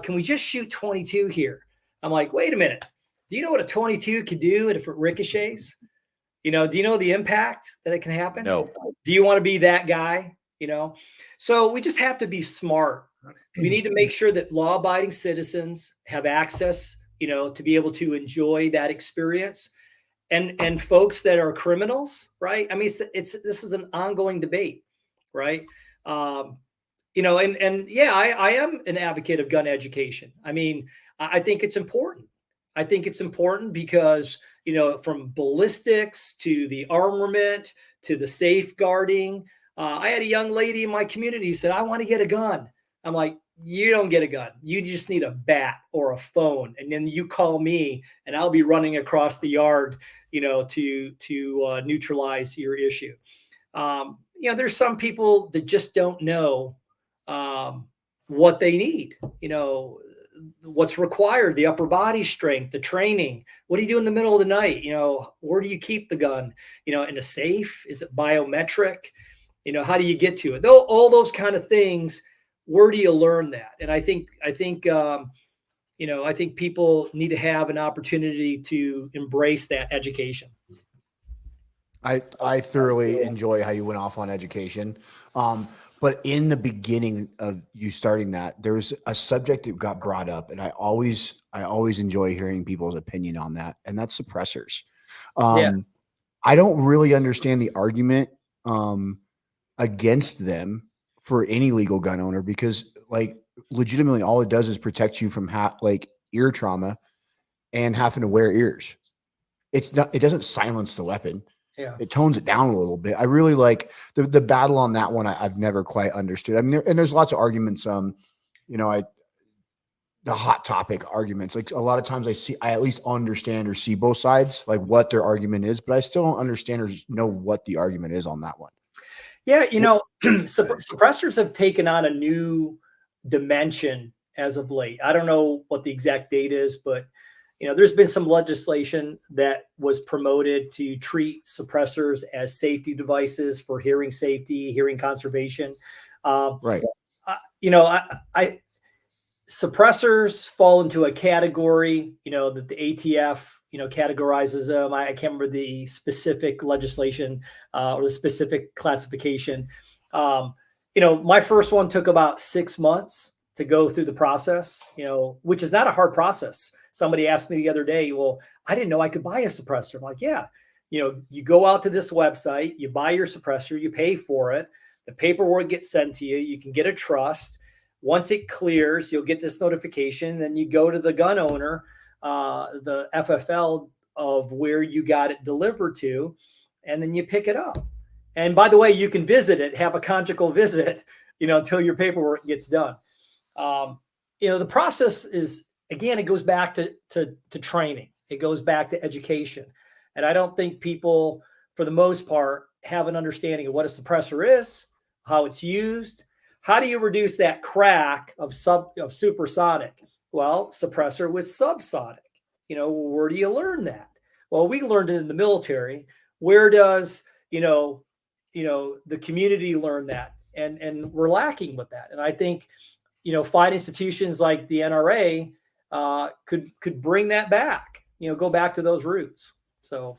we just shoot 22 here?" I'm like, "Wait a minute. Do you know what a 22 can do if it ricochets? Do you know the impact that it can happen? No. Do you want to be that guy? So we just have to be smart. We need to make sure that law-abiding citizens have access, to be able to enjoy that experience. And folks that are criminals, right? I mean, this is an ongoing debate, right? I am an advocate of gun education. I mean, I think it's important. I think it's important because, from ballistics to the armament to the safeguarding. I had a young lady in my community who said, "I want to get a gun." I'm like, "You don't get a gun. You just need a bat or a phone. And then you call me and I'll be running across the yard, to neutralize your issue." There's some people that just don't know what they need, what's required, the upper body strength, the training. What do you do in the middle of the night? Where do you keep the gun? In a safe? Is it biometric? How do you get to it? All those kind of things. Where do you learn that? And I think people need to have an opportunity to embrace that education. I thoroughly enjoy how you went off on education. But in the beginning of you starting that, there was a subject that got brought up, and I always enjoy hearing people's opinion on that, and that's suppressors. I don't really understand the argument against them for any legal gun owner, because legitimately all it does is protect you from ear trauma and having to wear ears. It doesn't silence the weapon. Yeah. It tones it down a little bit. I really like the battle on that one. I've never quite understood. I mean, there's lots of arguments. The hot topic arguments, a lot of times I at least understand or see both sides, like what their argument is, but I still don't understand or know what the argument is on that one. Yeah. Suppressors have taken on a new dimension as of late. I don't know what the exact date is, but there's been some legislation that was promoted to treat suppressors as safety devices for hearing safety, hearing conservation. Right. Suppressors fall into a category, that the ATF, categorizes them. I can't remember the specific legislation or the specific classification. My first one took about 6 months to go through the process, which is not a hard process. Somebody asked me the other day, "Well, I didn't know I could buy a suppressor." I'm like, "Yeah, you go out to this website, you buy your suppressor, you pay for it. The paperwork gets sent to you. You can get a trust. Once it clears, you'll get this notification. Then you go to the gun owner, the FFL of where you got it delivered to, and then you pick it up. And by the way, you can visit it, have a conjugal visit, until your paperwork gets done." The process is, again, it goes back to training. It goes back to education. And I don't think people, for the most part, have an understanding of what a suppressor is, how it's used. How do you reduce that crack of supersonic? Well, suppressor was subsonic. Where do you learn that? Well, we learned it in the military. Where does, the community learn that? And we're lacking with that. And I think, fine institutions like the NRA could bring that back, go back to those roots. So,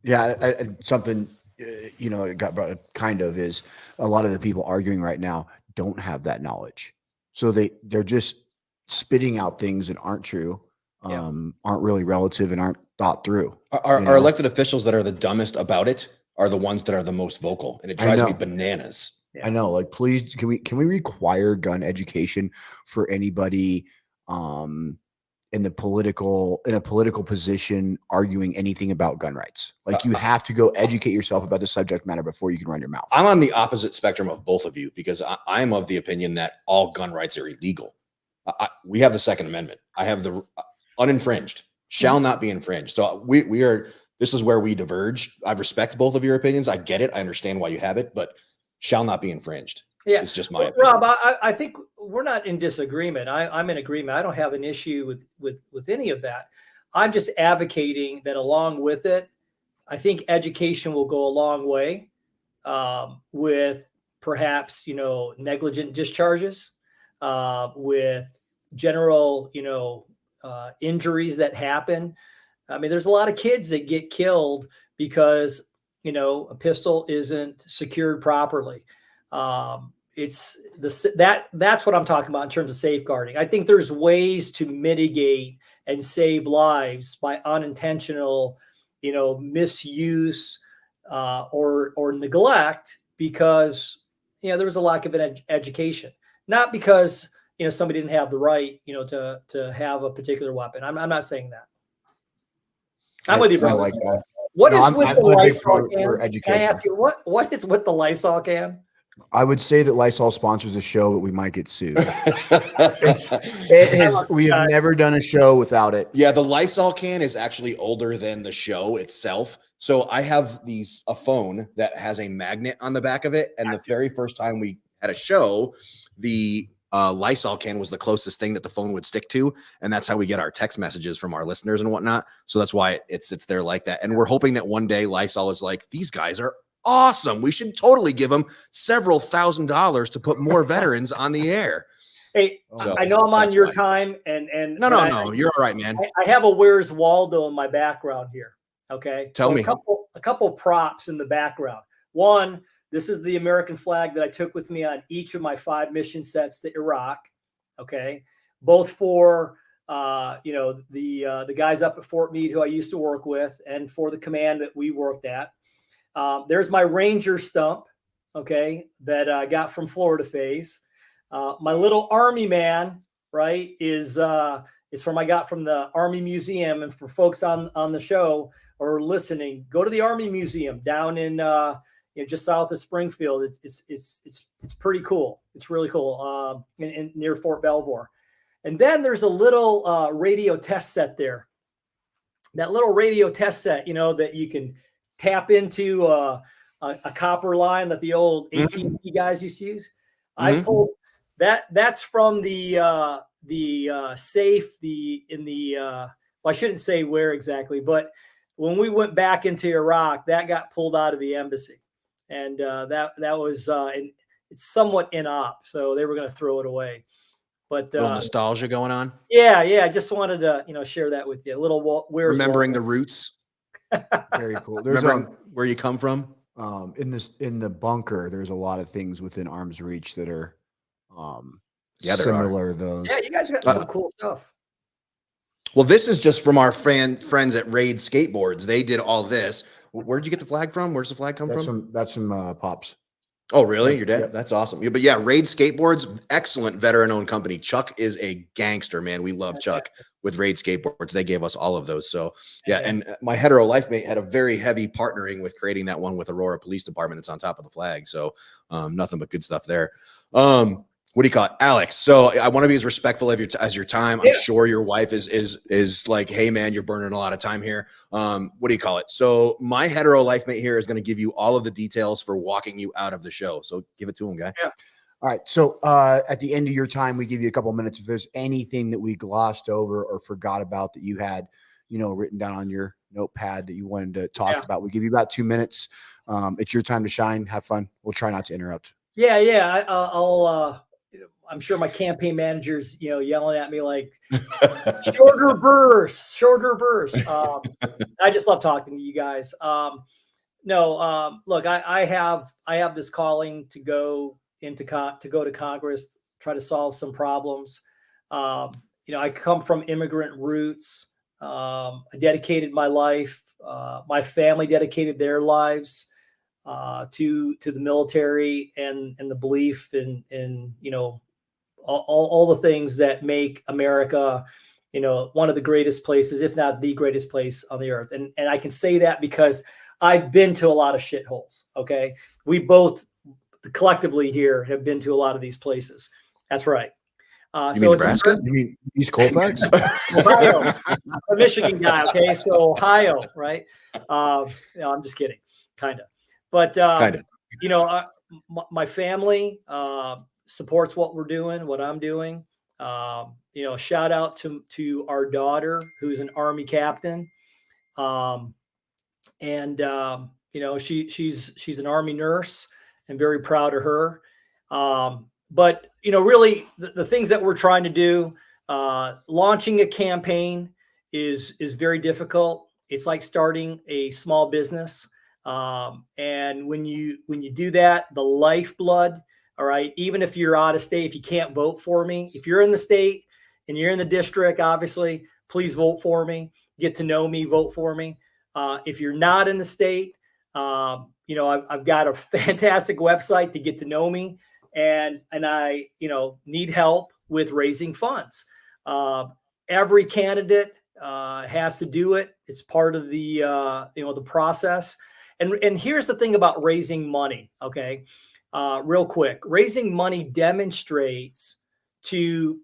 yeah, something, it got brought up kind of is a lot of the people arguing right now don't have that knowledge. So they're just spitting out things that aren't true, aren't really relative and aren't thought through. Our elected officials that are the dumbest about it are the ones that are the most vocal, and it drives me bananas. I know, please, can we require gun education for anybody in a political position arguing anything about gun rights. Like you have to go educate yourself about the subject matter before you can run your mouth. I'm on the opposite spectrum of both of you because I'm of the opinion that all gun rights are illegal. We have the Second Amendment. I have the uninfringed, shall not be infringed. So we are. This is where we diverge. I respect both of your opinions. I get it. I understand why you have it, but shall not be infringed. Yeah, it's just my opinion. Rob. I think we're not in disagreement. I'm in agreement. I don't have an issue with any of that. I'm just advocating that along with it, I think education will go a long way with perhaps negligent discharges, with general injuries that happen. I mean, there's a lot of kids that get killed because a pistol isn't secured properly. That's what I'm talking about in terms of safeguarding. I think there's ways to mitigate and save lives by unintentional, misuse or neglect because there was a lack of an education, not because somebody didn't have the right to have a particular weapon. I'm not saying that. I'm with you, bro. I like that. What is with the Lysol can? For education. Can I ask you what is with the Lysol can? I would say that Lysol sponsors the show, but we might get sued. We have never done a show without it. Yeah, the Lysol can is actually older than the show itself. So I have a phone that has a magnet on the back of it. And the very first time we had a show, the Lysol can was the closest thing that the phone would stick to. And that's how we get our text messages from our listeners and whatnot. So that's why it sits there like that. And we're hoping that one day Lysol is like, these guys are awesome. We should totally give them several $1,000s to put more veterans on the air. Hey, so, I know I'm on your time and no, you're all right, man. I have a Where's Waldo in my background here. Okay. Tell me. A couple props in the background. One, this is the American flag that I took with me on each of my 5 mission sets to Iraq. Okay. Both for, the guys up at Fort Meade who I used to work with and for the command that we worked at. There's my Ranger stump. Okay. That I got from Florida phase. My little Army man, right, is from I got from the Army Museum. And for folks on the show or listening, go to the Army Museum down in just south of Springfield. It's pretty cool. It's really cool. In near Fort Belvoir. And then there's a little radio test set there. That little radio test set, that you can tap into a copper line that the old AT&T guys used to use. I pulled that's from the safe, I shouldn't say where exactly, but when we went back into Iraq, that got pulled out of the embassy. And that was it's somewhat in-op, so they were going to throw it away. But a little nostalgia going on. Yeah. I just wanted to share that with you. A little remembering the roots. Very cool. There's where you come from. In the bunker, there's a lot of things within arm's reach that are similar. Those. Yeah, you guys got some cool stuff. Well, this is just from our friends at Raid Skateboards. They did all this. Where'd you get the flag from? Where's the flag come from? That's from Pops. Oh, really? Your dad? Yep. That's awesome. Yeah, but yeah, Raid Skateboards, excellent veteran-owned company. Chuck is a gangster, man. We love Chuck with Raid Skateboards. They gave us all of those. So yeah, and my hetero life mate had a very heavy partnering with creating that one with Aurora Police Department. It's on top of the flag. So nothing but good stuff there. What do you call it, Alex? So I want to be as respectful of as your time. I'm sure your wife is like, hey man, you're burning a lot of time here. What do you call it? So my hetero life mate here is going to give you all of the details for walking you out of the show. So give it to him, guy. Yeah. All right. So at the end of your time, we give you a couple of minutes. If there's anything that we glossed over or forgot about that you had, written down on your notepad that you wanted to talk about, we give you about 2 minutes. It's your time to shine. Have fun. We'll try not to interrupt. Yeah. I'll I'm sure my campaign manager's, yelling at me like shorter bursts. I just love talking to you guys. Look, I have this calling to go to Congress, try to solve some problems. I come from immigrant roots. I dedicated my life. My family dedicated their lives to the military and the belief in all the things that make America one of the greatest places, if not the greatest place on the earth. And I can say that because I've been to a lot of shitholes. Okay. We both collectively here have been to a lot of these places. That's right. You mean Nebraska? You mean East Colfax? Ohio. I'm a Michigan guy. Okay. So Ohio, right? No, I'm just kidding. Kind of. But, Kind of. My family supports what we're doing, what I'm doing. Shout out to our daughter, who's an Army captain. She's an Army nurse, and very proud of her. But really the things that we're trying to do, launching a campaign is very difficult. It's like starting a small business. And when you do that, the lifeblood, all right, even if you're out of state, if you can't vote for me, if you're in the state and you're in the district, obviously, please vote for me, get to know me, vote for me. If you're not in the state, I've got a fantastic website to get to know me, and I, need help with raising funds. Every candidate has to do it. It's part of the, the process. And here's the thing about raising money. Okay. Real quick, raising money demonstrates to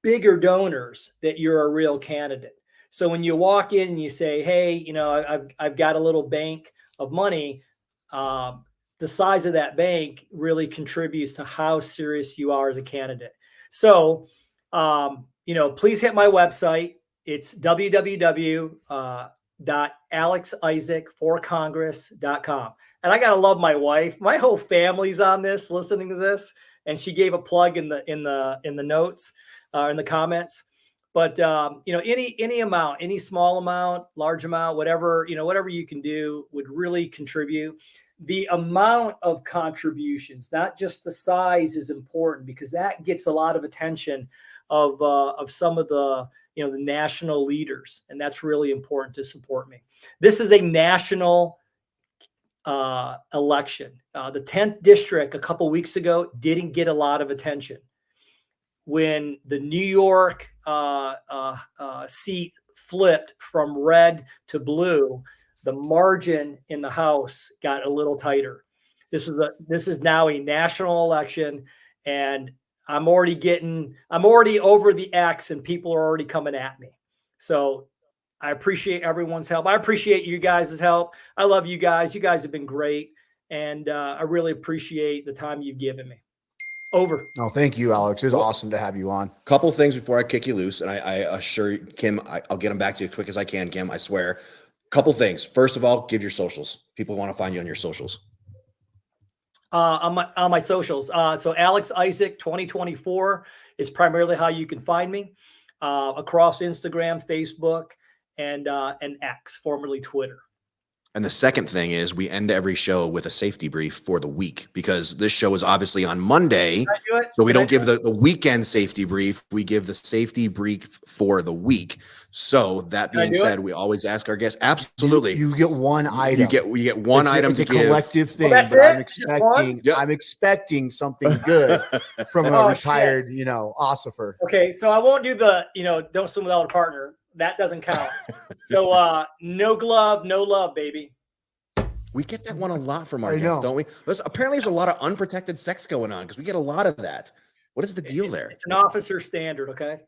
bigger donors that you're a real candidate. So when you walk in and you say, hey, I've got a little bank of money, the size of that bank really contributes to how serious you are as a candidate. So, please hit my website. It's www.alexissac4congress.com. And I got to love my wife. My whole family's on this, listening to this. And she gave a plug in the notes, in the comments. But, any amount, any small amount, large amount, whatever you can do would really contribute. The amount of contributions, not just the size, is important, because that gets a lot of attention of some of the, the national leaders. And that's really important to support me. This is a national election. The 10th district a couple weeks ago didn't get a lot of attention. When the New York seat flipped from red to blue, the margin in the House got a little tighter. This is now a national election, and I'm already over the X, and people are already coming at me. So I appreciate everyone's help. I appreciate you guys' help. I love you guys. You guys have been great. And I really appreciate the time you've given me. Over. No, thank you, Alex. It was awesome to have you on. Couple things before I kick you loose. And I assure you, Kim, I'll get them back to you as quick as I can, Kim, I swear. Couple things. First of all, give your socials. People want to find you on your socials. On my socials. So Alex Issac 2024 is primarily how you can find me, across Instagram, Facebook, and X, formerly Twitter. And the second thing is, we end every show with a safety brief for the week, because this show is obviously on Monday. So we don't give the weekend safety brief. We give the safety brief for the week. So that being said, we always ask our guests. Absolutely. You get one item. You get one item to give. It's a collective thing, well, but I'm expecting something good from a retired, ossifer. Okay. So I won't do the, don't swim without a partner. That doesn't count. So no glove, no love, baby. We get that one a lot from our guests, don't we? Apparently there's a lot of unprotected sex going on, because we get a lot of that. What is the deal there? It's an officer standard, okay?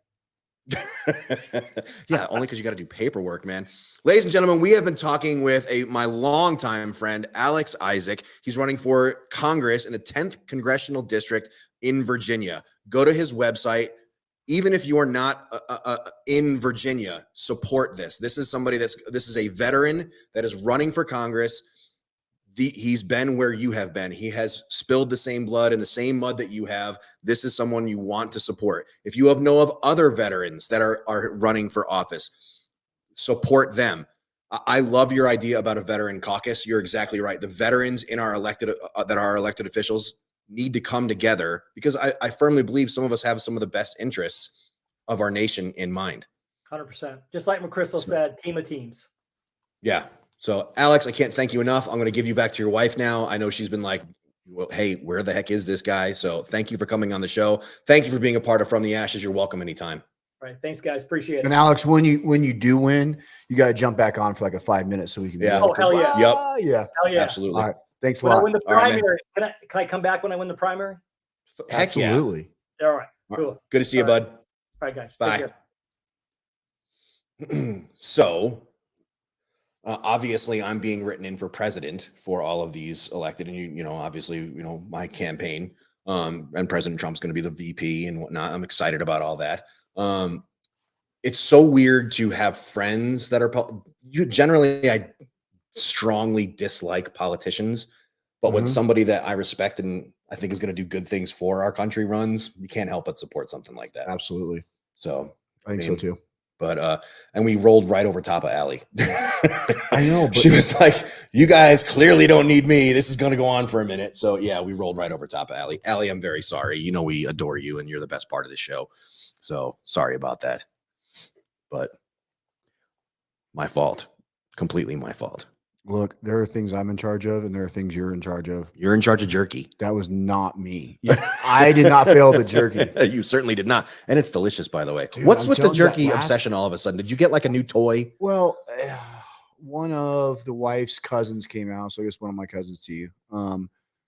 Yeah, only because you got to do paperwork, man. Ladies and gentlemen, we have been talking with my longtime friend, Alex Issac. He's running for Congress in the 10th Congressional District in Virginia. Go to his website. Even if you are not in Virginia, support this. This is somebody this is a veteran that is running for Congress. He's been where you have been. He has spilled the same blood and the same mud that you have. This is someone you want to support. If you know of other veterans that are running for office, support them. I love your idea about a veteran caucus. You're exactly right. The veterans in our elected officials need to come together, because I firmly believe some of us have some of the best interests of our nation in mind. 100%. Just like McChrystal said, team of teams. Yeah. So Alex, I can't thank you enough. I'm going to give you back to your wife now. I know she's been like, well, hey, where the heck is this guy? So thank you for coming on the show. Thank you for being a part of From the Ashes. You're welcome anytime. Right. Thanks, guys. Appreciate it. And Alex, when you do win, you got to jump back on for like a 5 minutes so we can. Yeah. Be like, Oh, hell yeah. Yeah. Hell yeah. Absolutely. All right. Thanks a When I lot. win the All right, man. primary, can I come back when I win the primary? Heck Absolutely. All right. Cool. Good to see you, All right. bud. All right, guys. Bye. Take care. So obviously I'm being written in for president for all of these elected, and you know, obviously, you know, my campaign, and President Trump's going to be the VP and whatnot. I'm excited about all that. It's so weird to have friends that are generally, I strongly dislike politicians, but when somebody that I respect and I think is going to do good things for our country runs, you can't help but support something like that. Absolutely. So I think so too. But and we rolled right over top of Allie. I know. But she was like, "You guys clearly don't need me. This is going to go on for a minute." So yeah, we rolled right over top of Allie. Allie, I'm very sorry. You know we adore you, and you're the best part of the show. So sorry about that. But my fault. Completely my fault. look, there are things I'm in charge of, and there are things you're in charge of. You're in charge of jerky. That was not me. I did not fail the jerky. You certainly did not. And it's delicious, by the way. Dude, What's I'm with the telling you, that jerky last- obsession all of a sudden? Did you get like a new toy? Well, one of the wife's cousins came out, so I guess one of my cousins to you,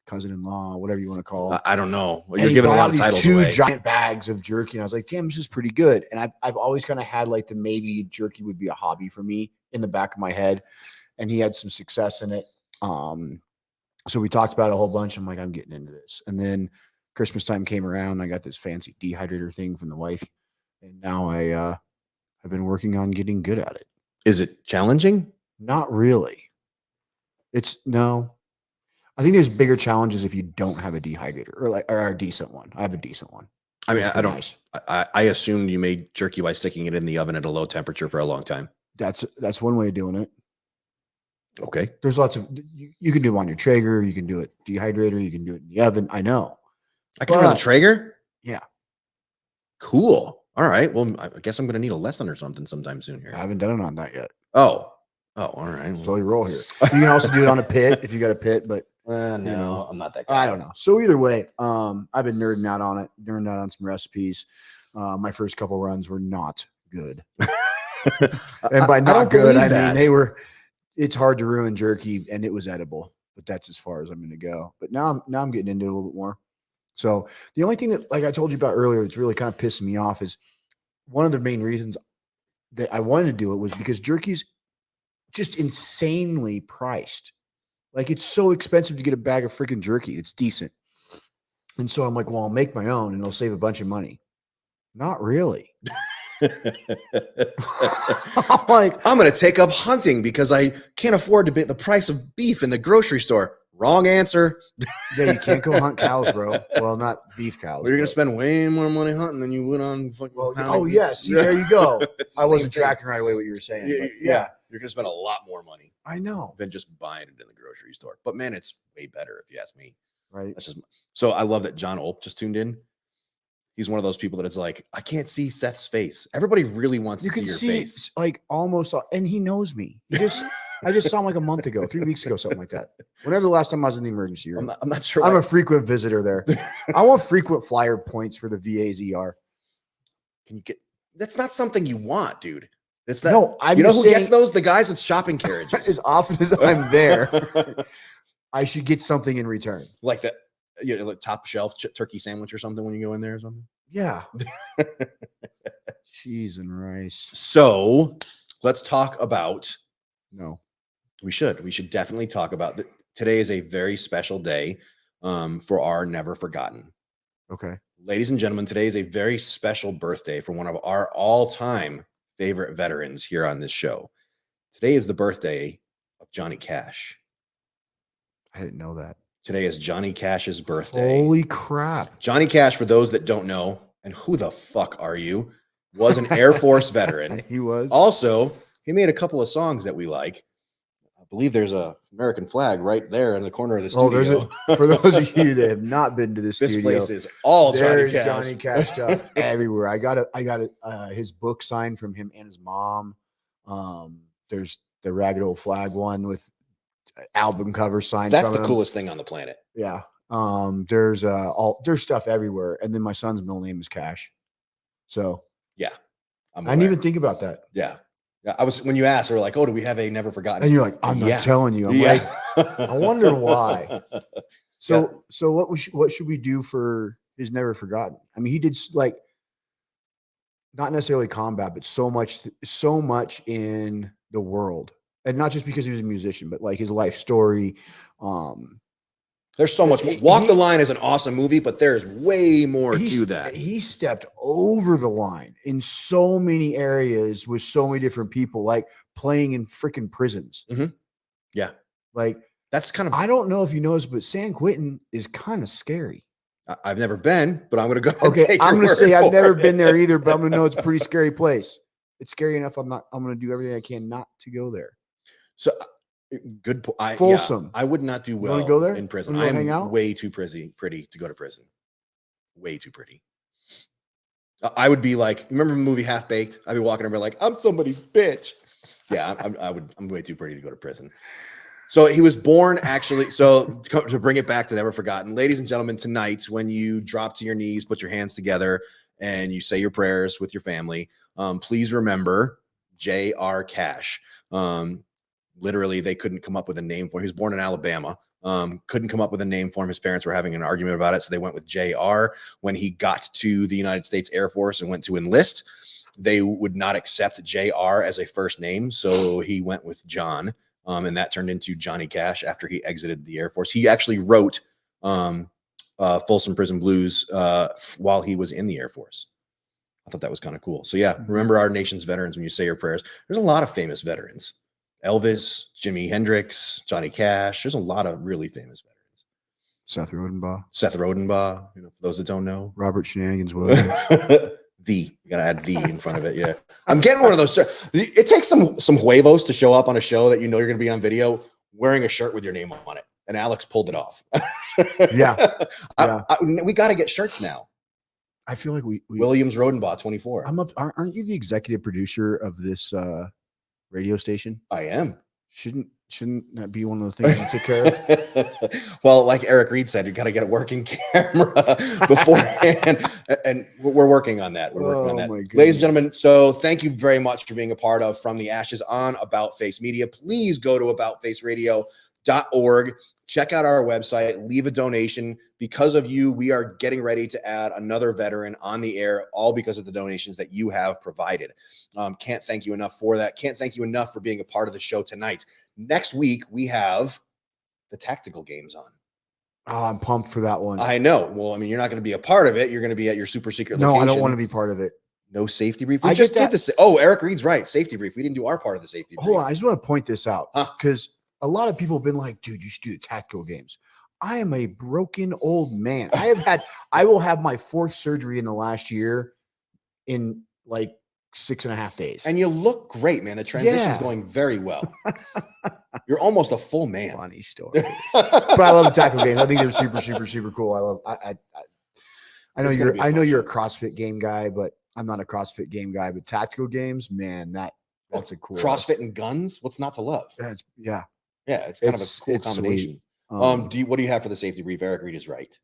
cousin-in-law, whatever you want to call it. I don't know. And You're he giving a brought lot of these titles two away. giant bags of jerky, and I was like, damn, this is pretty good. And I've always kind of had like the maybe jerky would be a hobby for me in the back of my head, and he had some success in it. So we talked about it a whole bunch. I'm like, I'm getting into this. And then Christmas time came around, and I got this fancy dehydrator thing from the wife, and now I've been working on getting good at it. Is it challenging? Not really. No. I think there's bigger challenges if you don't have a dehydrator or a decent one. I have a decent one. I mean, It's I pretty don't. nice. I assumed you made jerky by sticking it in the oven at a low temperature for a long time. That's one way of doing it. Okay. There's lots of you can do it on your Traeger, you can do it dehydrator, you can do it in the oven. I know. I can run a But- Traeger? Yeah. Cool. All right. Well, I guess I'm going to need a lesson or something sometime soon here. I haven't done it on that yet. Oh, all right. Slowly roll here. You can also do it on a pit if you got a pit, but No, know, I'm not that guy. I don't know. So either way, I've been nerding out on it, nerding out on some recipes. My first couple runs were not good. And by I not don't good, I believe mean it's hard to ruin jerky, and it was edible, but that's as far as I'm going to go. But now I'm getting into it a little bit more. So the only thing that, like I told you about earlier, it's really kind of pissing me off is one of the main reasons that I wanted to do it was because jerky's just insanely priced. Like it's so expensive to get a bag of freaking jerky. It's decent. And so I'm like, well, I'll make my own and it'll save a bunch of money. Not really. I'm like, I'm going to take up hunting because I can't afford to pay the price of beef in the grocery store. Wrong answer. yeah, you can't go hunt cows, bro. Well, not beef cows. Well, you're going to but- spend way more money hunting than you would on fucking. Well, pounding oh beef. yeah, see, there you go. It's the I same wasn't thing. tracking right away what you were saying. Yeah, but yeah. You're going to spend a lot more money I know. than just buying it in the grocery store. But man, it's way better if you ask me. Right. That's just so I love that John Olp just tuned in. He's one of those people that it's like, I can't see Seth's face. Everybody really wants You to see can your see face. like almost, and he knows me. I just saw him like a month ago, 3 weeks ago, something like that. Whenever the last time I was in the emergency room. I'm not sure. I'm why- a frequent visitor there. I want frequent flyer points for the VA's ER. Can you get? That's not something you want, dude. It's that. No, I'm you know just who saying, gets those? The guys with shopping as carriages. often as I'm there, I should get something in return. Like that, you know, like top shelf turkey sandwich or something when you go in there or something. Yeah. Cheese and rice. So let's talk about. No. We should definitely talk about that. Today is a very special day for our Never Forgotten. Okay. Ladies and gentlemen, today is a very special birthday for one of our all-time favorite veterans here on this show. Today is the birthday of Johnny Cash. I didn't know that. Today is Johnny Cash's birthday. Holy crap. Johnny Cash, for those that don't know, and who the fuck are you, was an Air Force veteran. He was. Also, he made a couple of songs that we like. I believe there's a American flag right there in the corner of the Oh, studio. for those of you that have not been to this This studio, place is all Johnny there's Cash. Johnny Cash stuff everywhere. I got his book signed from him and his mom. There's the Ragged Old Flag one with album cover signed. That's from the him. coolest thing on the planet. Yeah. There's stuff everywhere. And then my son's middle name is Cash. So Yeah. I didn't even think about that. Yeah. Yeah. When you asked, they were like, oh, do we have a never forgotten? And you're like, I'm not telling you. I'm like, I wonder why. So what should we do for his never forgotten? I mean, he did like not necessarily combat, but so much in the world. And not just because he was a musician, but like his life story. There's so much. Walk the Line is an awesome movie, but there's way more to that. He stepped over the line in so many areas with so many different people, like playing in freaking prisons. Mm-hmm. Yeah. Like that's kind of, I don't know if you noticed, but San Quentin is kind of scary. I've never been, but I'm going to go. Okay. I'm going to say I've never been there either, but I'm going to know it's a pretty scary place. It's scary enough. I'm going to do everything I can not to go there. So good. Folsom. I would not do well go there? in prison. I am way too pretty to go to prison. Way too pretty. I would be like, remember the movie Half Baked? I'd be walking over like, I'm somebody's bitch. Yeah, I'm way too pretty to go to prison. So he was born actually. So to bring it back to Never Forgotten, ladies and gentlemen, tonight, when you drop to your knees, put your hands together and you say your prayers with your family, please remember J.R. Cash. Literally, they couldn't come up with a name for him. He was born in Alabama. Couldn't come up with a name for him. His parents were having an argument about it, so they went with JR. When he got to the United States Air Force and went to enlist, they would not accept JR as a first name, so he went with John, and that turned into Johnny Cash after he exited the Air Force. He actually wrote Folsom Prison Blues while he was in the Air Force. I thought that was kind of cool. So yeah, remember our nation's veterans when you say your prayers. There's a lot of famous veterans. Elvis, Jimi Hendrix, Johnny Cash. There's a lot of really famous veterans. Seth Rodenbaugh, for those that don't know. Robert Shenanigans Williams. You got to add the in front of it. Yeah. I'm getting one of those. It takes some huevos to show up on a show that you know you're going to be on video wearing a shirt with your name on it. And Alex pulled it off. Yeah. We got to get shirts now. I feel like we Williams Rodenbaugh 24. Aren't you the executive producer of this radio station? I am. Shouldn't that be one of the things you took care of? Well, like Eric Reed said, you got to get a working camera beforehand, and we're working on that. Ladies and gentlemen, so thank you very much for being a part of From the Ashes on About Face Media. Please go to aboutfaceradio.org. Check out our website, leave a donation. Because of you, we are getting ready to add another veteran on the air, all because of the donations that you have provided. Can't thank you enough for that. Can't thank you enough for being a part of the show tonight. Next week, we have the tactical games on. Oh, I'm pumped for that one. I know. Well, I mean, you're not going to be a part of it. You're going to be at your super secret location. No, I don't want to be part of it. No safety brief. We just did this. Oh, Eric Reed's right. Safety brief. We didn't do our part of the safety brief. Hold on. I just want to point this out because a lot of people have been like, dude, you should do the tactical games. I am a broken old man. I will have my 4th surgery in the last year in like 6.5 days. And you look great, man. The transition is going very well. You're almost a full man. Funny story. But I love the tactical games. I think they're super, super, super cool. I know you're a CrossFit game guy, but I'm not a CrossFit game guy. But tactical games, man, that's a cool CrossFit and guns. What's not to love? Yeah. It's kind of a cool combination. Sweet. What do you have for the safety brief? Eric Reed is right.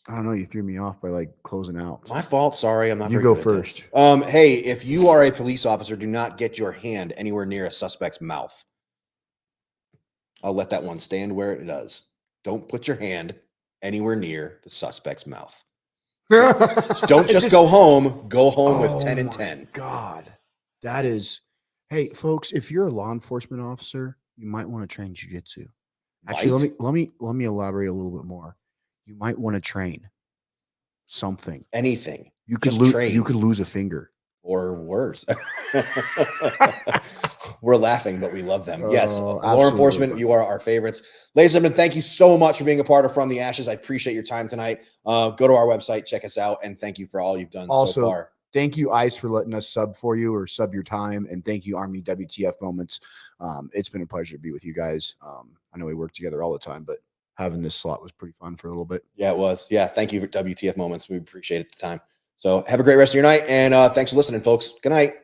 I don't know. You threw me off by like closing out. My fault. Sorry, I'm not. You go first. Hey, if you are a police officer, do not get your hand anywhere near a suspect's mouth. I'll let that one stand where it does. Don't put your hand anywhere near the suspect's mouth. Don't just go home. Go home with 10 and 10. God, that is. Hey, folks, if you're a law enforcement officer, you might want to train jiu-jitsu. Actually, let me elaborate a little bit more. You might want to train something. Anything. You could lose a finger. Or worse. We're laughing, but we love them. Yes. Law absolutely. Enforcement, you are our favorites. Ladies and gentlemen, thank you so much for being a part of From the Ashes. I appreciate your time tonight. Go to our website, check us out, and thank you for all you've done so far. Thank you, ICE, for letting us sub for you or sub your time. And thank you, Army WTF Moments. It's been a pleasure to be with you guys. I know we work together all the time, but having this slot was pretty fun for a little bit. Yeah, it was. Yeah, thank you for WTF Moments. We appreciate it at the time. So have a great rest of your night. And thanks for listening, folks. Good night.